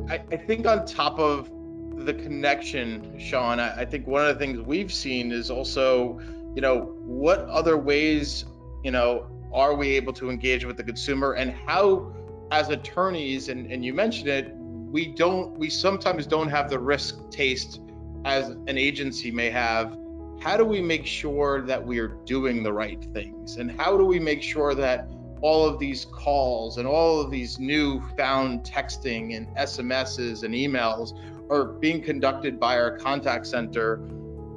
I think on top of the connection, Sean, I think one of the things we've seen is also, what other ways, are we able to engage with the consumer, and how, as attorneys, and you mentioned it, we sometimes don't have the risk taste as an agency may have. How do we make sure that we are doing the right things? And how do we make sure that all of these calls and all of these newfound texting and SMSs and emails are being conducted by our contact center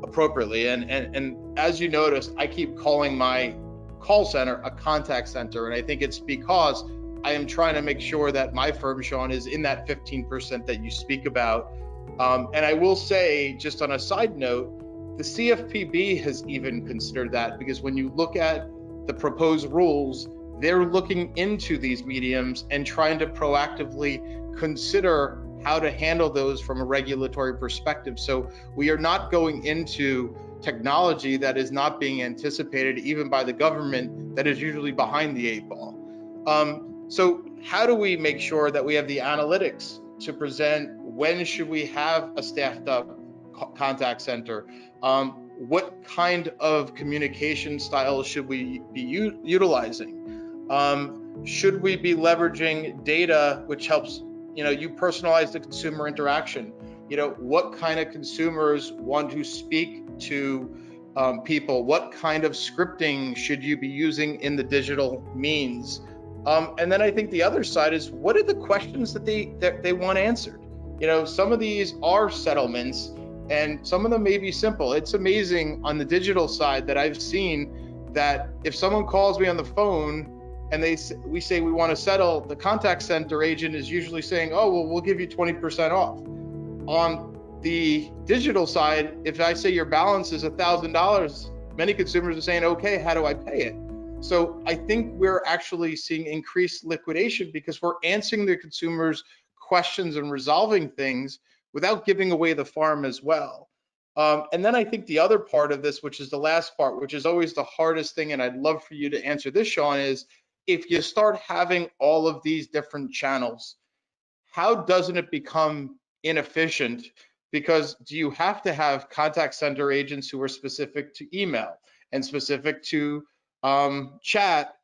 appropriately? And as you noticed, I keep calling my call center a contact center, and I think it's because I am trying to make sure that my firm, Sean, is in that 15% that you speak about. And I will say, just on a side note, the CFPB has even considered that, because when you look at the proposed rules, they're looking into these mediums and trying to proactively consider how to handle those from a regulatory perspective. So we are not going into technology that is not being anticipated even by the government, that is usually behind the 8 ball. So how do we make sure that we have the analytics to present when should we have a staffed up contact center? What kind of communication styles should we be utilizing? Should we be leveraging data which helps, you personalize the consumer interaction? What kind of consumers want to speak to people? What kind of scripting should you be using in the digital means? And then I think the other side is, what are the questions that they want answered? Some of these are settlements, and some of them may be simple. It's amazing on the digital side that I've seen that if someone calls me on the phone and we say we want to settle, the contact center agent is usually saying, oh, well, we'll give you 20% off. On the digital side, if I say your balance is $1,000, many consumers are saying, okay, how do I pay it? So I think we're actually seeing increased liquidation because we're answering the consumers' questions and resolving things without giving away the farm as well. And then I think the other part of this, which is the last part, which is always the hardest thing, and I'd love for you to answer this, Sean, is if you start having all of these different channels, how doesn't it become inefficient? Because do you have to have contact center agents who are specific to email and specific to chat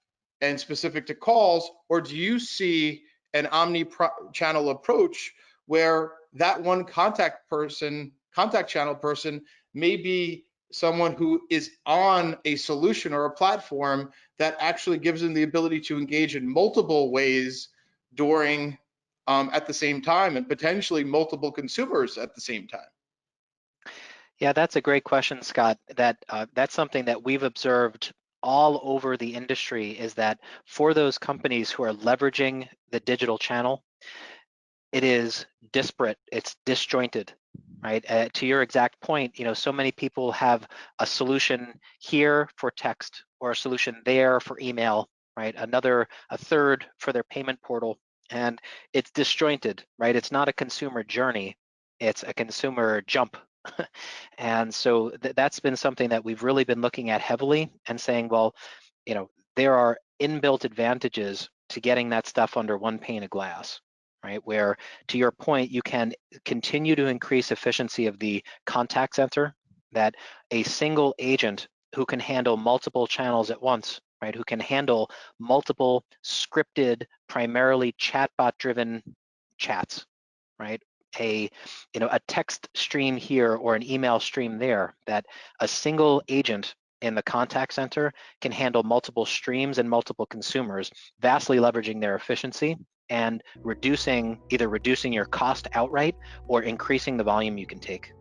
and specific to calls, or do you see an omni-channel approach where that one contact channel person may be someone who is on a solution or a platform that actually gives them the ability to engage in multiple ways during at the same time, and potentially multiple consumers at the same time? Yeah, that's a great question, Scott. That's something that we've observed all over the industry, is that for those companies who are leveraging the digital channel, it is disparate, it's disjointed, right? To your exact point, so many people have a solution here for text, or a solution there for email, right? A third for their payment portal, and it's disjointed, right? It's not a consumer journey, it's a consumer jump. And so that's been something that we've really been looking at heavily and saying, well, there are inbuilt advantages to getting that stuff under one pane of glass, right? Where, to your point, you can continue to increase efficiency of the contact center, that a single agent who can handle multiple channels at once, right? Who can handle multiple scripted, primarily chatbot-driven chats, right? A text stream here or an email stream there, that a single agent in the contact center can handle multiple streams and multiple consumers, vastly leveraging their efficiency and either reducing your cost outright or increasing the volume you can take.